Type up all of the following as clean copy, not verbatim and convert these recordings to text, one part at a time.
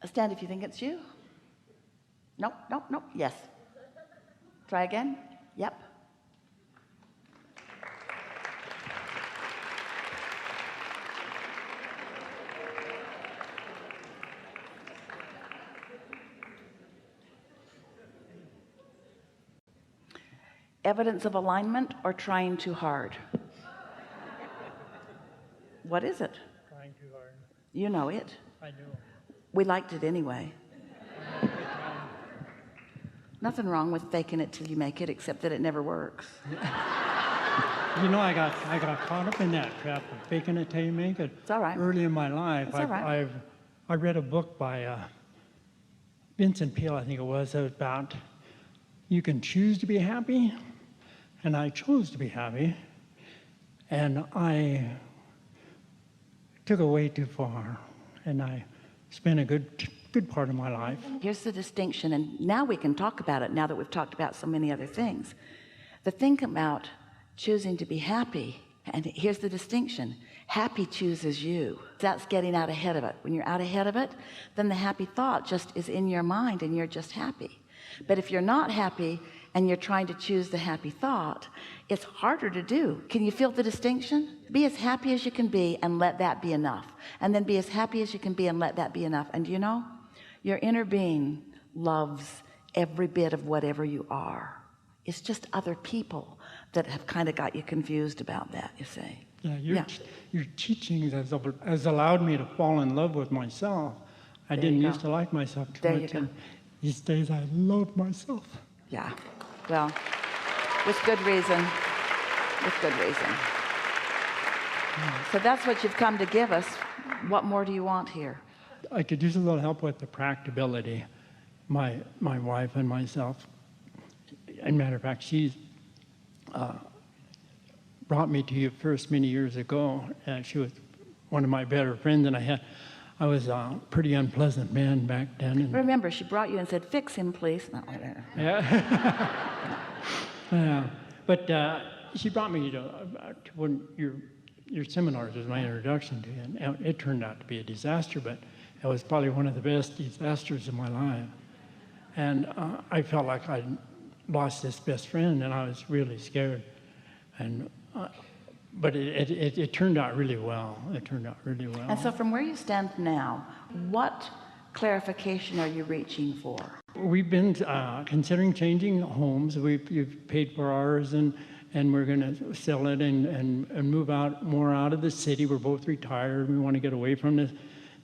Stand if you think it's you. Nope, nope, nope. Yes. Try again. Yep. Evidence of alignment or trying too hard? What is it? Trying too hard. You know it. I know. We liked it anyway. Nothing wrong with faking it till you make it, except that it never works. You know, I got caught up in that trap of faking it till you make it. It's all right. Early in my life, It's all right. I read a book by Vincent Peale, I think it was about you can choose to be happy, and I chose to be happy, and I took it way too far, and I spent a good part of my life. Here's the distinction, and now we can talk about it now that we've talked about so many other things. The thing about choosing to be happy, and here's the distinction: happy chooses you. That's getting out ahead of it. When you're out ahead of it, then the happy thought just is in your mind and you're just happy. But if you're not happy and you're trying to choose the happy thought, it's harder to do. Can you feel the distinction? Be as happy as you can be and let that be enough, and then be as happy as you can be and let that be enough. And you know, your inner being loves every bit of whatever you are. It's just other people that have kind of got you confused about that, you see. Yeah, your teachings has allowed me to fall in love with myself. I didn't used to like myself too much. And these days I love myself. Yeah, well, with good reason. With good reason. So that's what you've come to give us. What more do you want here? I could use a little help with the practicability. My wife and myself, as a matter of fact, she's brought me to you first many years ago. She was one of my better friends, and I was a pretty unpleasant man back then. And remember, she brought you and said, "Fix him, please." No, yeah. Yeah. But she brought me to one your seminars was my introduction to you, and it turned out to be a disaster, but it was probably one of the best disasters of my life. And I felt like I'd lost this best friend, and I was really scared. And but it turned out really well. It turned out really well. And so from where you stand now, what clarification are you reaching for? We've been considering changing homes. We've paid for ours, and we're going to sell it and move more out of the city. We're both retired. We want to get away from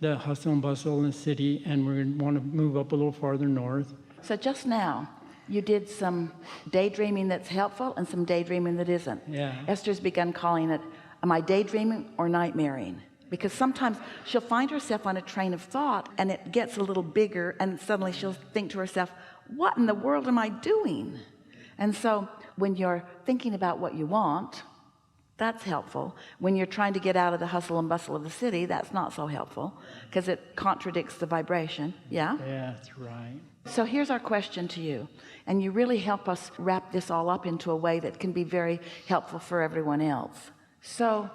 the hustle and bustle in the city, and we want to move up a little farther north. So just now, you did some daydreaming that's helpful and some daydreaming that isn't. Yeah. Esther's begun calling it, am I daydreaming or nightmaring? Because sometimes she'll find herself on a train of thought and it gets a little bigger, and suddenly she'll think to herself, what in the world am I doing? And so when you're thinking about what you want, that's helpful. When you're trying to get out of the hustle and bustle of the city, that's not so helpful because it contradicts the vibration. Yeah? Yeah, that's right. So here's our question to you, and you really help us wrap this all up into a way that can be very helpful for everyone else. So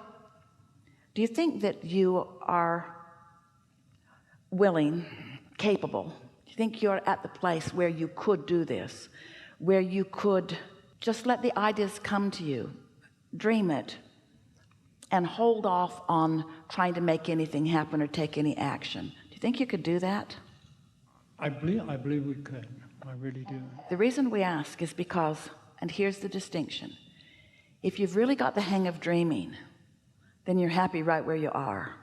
do you think that you are willing, capable? Do you think you're at the place where you could do this, where you could just let the ideas come to you, dream it, and hold off on trying to make anything happen or take any action? Do you think you could do that? I believe we could. I really do. The reason we ask is because, and here's the distinction, if you've really got the hang of dreaming, then you're happy right where you are,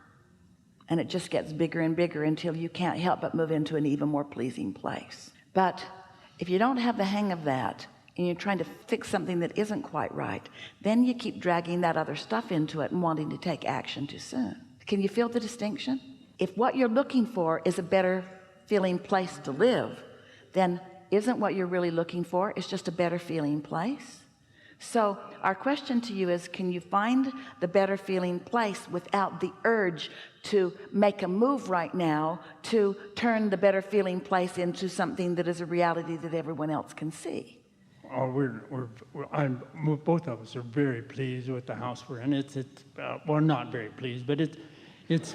and it just gets bigger and bigger until you can't help but move into an even more pleasing place. But if you don't have the hang of that and you're trying to fix something that isn't quite right, then you keep dragging that other stuff into it and wanting to take action too soon. Can you feel the distinction? If what you're looking for is a better feeling place to live, then isn't what you're really looking for is just a better feeling place? So our question to you is, can you find the better feeling place without the urge to make a move right now to turn the better feeling place into something that is a reality that everyone else can see? Oh, both of us are very pleased with the house we're in. Well, not very pleased, but it's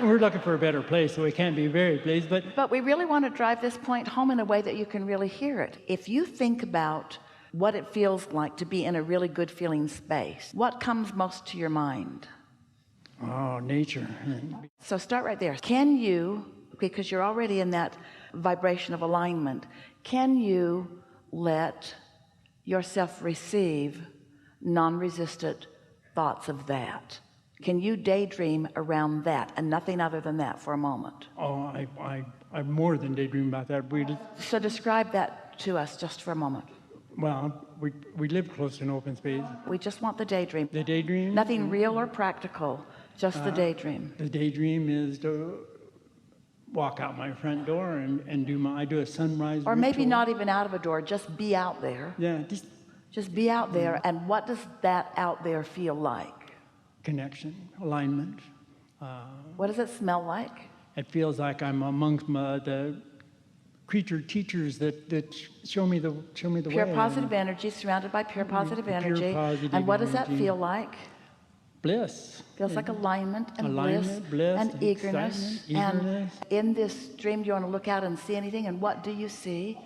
we're looking for a better place, so we can't be very pleased. But we really want to drive this point home in a way that you can really hear it. If you think about what it feels like to be in a really good feeling space, what comes most to your mind? Oh, nature. So start right there. Can you, because you're already in that vibration of alignment, can you let yourself receive non-resistant thoughts of that? Can you daydream around that and nothing other than that for a moment? Oh, I more than daydream about that. So describe that to us just for a moment. Well, we live close to an open space. We just want the daydream. The daydream? Nothing real or practical, just the daydream. The daydream is to walk out my front door and I do a sunrise Or maybe ritual. not even out of a door, just be out there. Yeah, Just be out there. And what does that out there feel like? connection, alignment. What does it smell like? It feels like I'm amongst the creature teachers that show me the way. Pure positive energy, surrounded by pure positive energy. And what does that feel like? Bliss. Feels like alignment and Alignment, bliss and and eagerness. excitement, And in this dream, do you want to look out and see anything? And what do you see?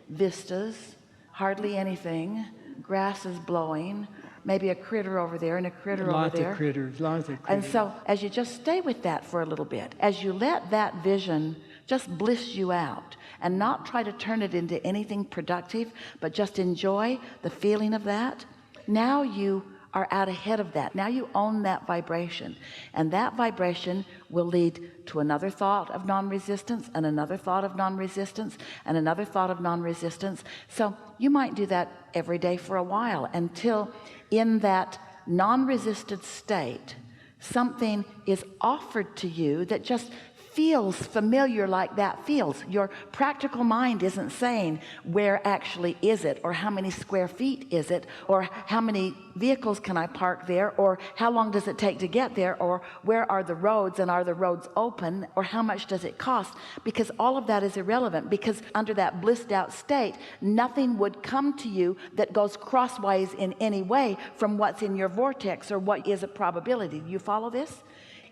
Vistas, hardly anything. Grass is blowing. Maybe a critter over there and a critter over there. Lots of critters. And so as you just stay with that for a little bit, as you let that vision just bliss you out and not try to turn it into anything productive, but just enjoy the feeling of that, now you are out ahead of that. Now you own that vibration, and that vibration will lead to another thought of non-resistance and another thought of non-resistance and another thought of non-resistance. So you might do that every day for a while until in that non-resistant state something is offered to you that just feels familiar like that feels. Your practical mind isn't saying where actually is it, or how many square feet is it, or how many vehicles can I park there, or how long does it take to get there, or where are the roads and are the roads open, or how much does it cost, because all of that is irrelevant, because under that blissed out state nothing would come to you that goes crosswise in any way from what's in your vortex or what is a probability. Do you follow this?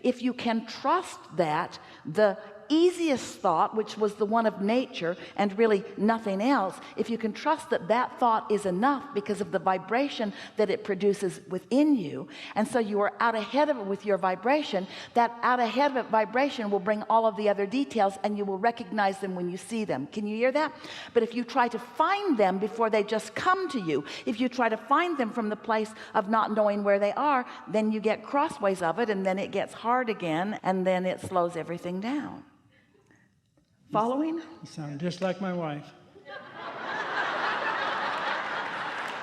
If you can trust that the easiest thought, which was the one of nature and really nothing else, if you can trust that that thought is enough because of the vibration that it produces within you, and so you are out ahead of it with your vibration, that out ahead of it vibration will bring all of the other details and you will recognize them when you see them. Can you hear that? But if you try to find them before they just come to you, if you try to find them from the place of not knowing where they are, then you get crossways of it, and then it gets hard again, and then it slows everything down. Following? You sound just like my wife.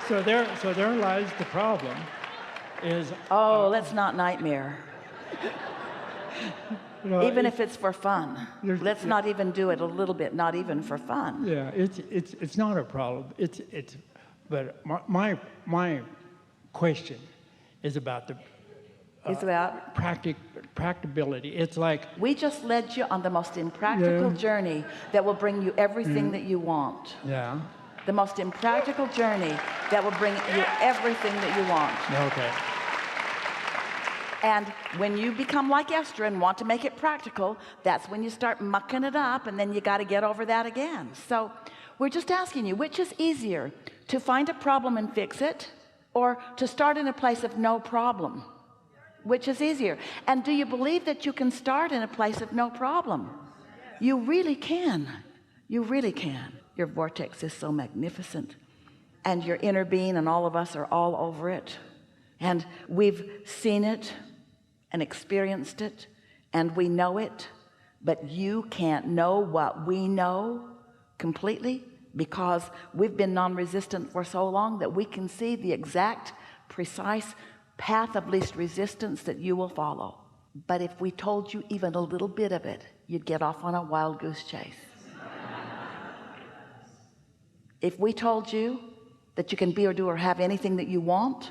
So there lies the problem. Is let's not nightmare. Even if it's for fun, let's not even do it a little bit, not even for fun. Yeah, it's not a problem. But my question is about the It's about practicability. It's like we just led you on the most impractical journey that will bring you everything that you want. yeah. The most impractical journey that will bring you everything that you want. Okay. And when you become like Esther and want to make it practical, that's when you start mucking it up, and then you got to get over that again. So we're just asking you, which is easier, to find a problem and fix it, or to start in a place of no problem? Which is easier? And do you believe that you can start in a place of no problem? You really can. You really can. Your vortex is so magnificent, and your inner being and all of us are all over it, and we've seen it and experienced it, and we know it, but you can't know what we know completely, because we've been non-resistant for so long that we can see the exact precise path of least resistance that you will follow. But if we told you even a little bit of it, you'd get off on a wild goose chase. If we told you that you can be or do or have anything that you want,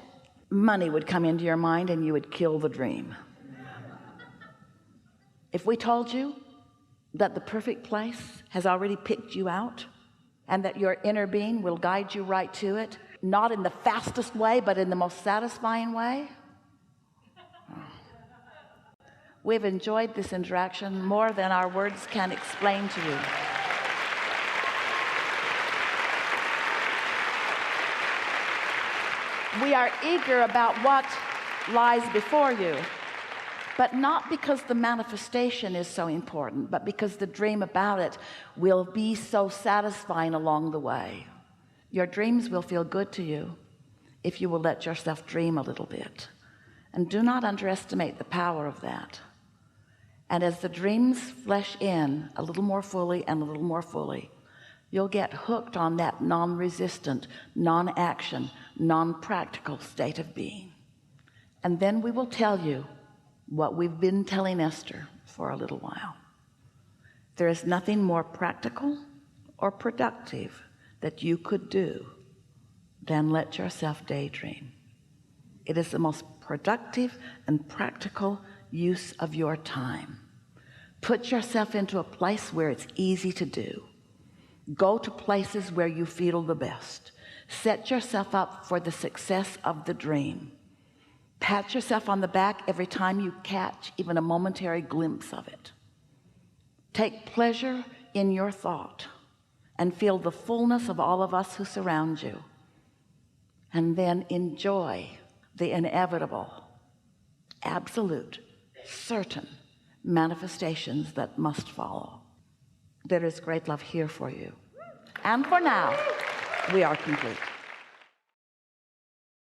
money would come into your mind and you would kill the dream. If we told you that the perfect place has already picked you out and that your inner being will guide you right to it, not in the fastest way, but in the most satisfying way, We've enjoyed this interaction more than our words can explain to you. We are eager about what lies before you, but not because the manifestation is so important, but because the dream about it will be so satisfying along the way. Your dreams will feel good to you if you will let yourself dream a little bit, and do not underestimate the power of that. And as the dreams flesh in a little more fully and a little more fully, you'll get hooked on that non-resistant, non-action, non-practical state of being. And then we will tell you what we've been telling Esther for a little while. There is nothing more practical or productive that you could do than let yourself daydream. It is the most productive and practical use of your time. Put yourself into a place where it's easy to do. Go to places where you feel the best. Set yourself up for the success of the dream. Pat yourself on the back every time you catch even a momentary glimpse of it. Take pleasure in your thought and feel the fullness of all of us who surround you. And then enjoy the inevitable, absolute, certain manifestations that must follow. There is great love here for you. And for now, we are complete.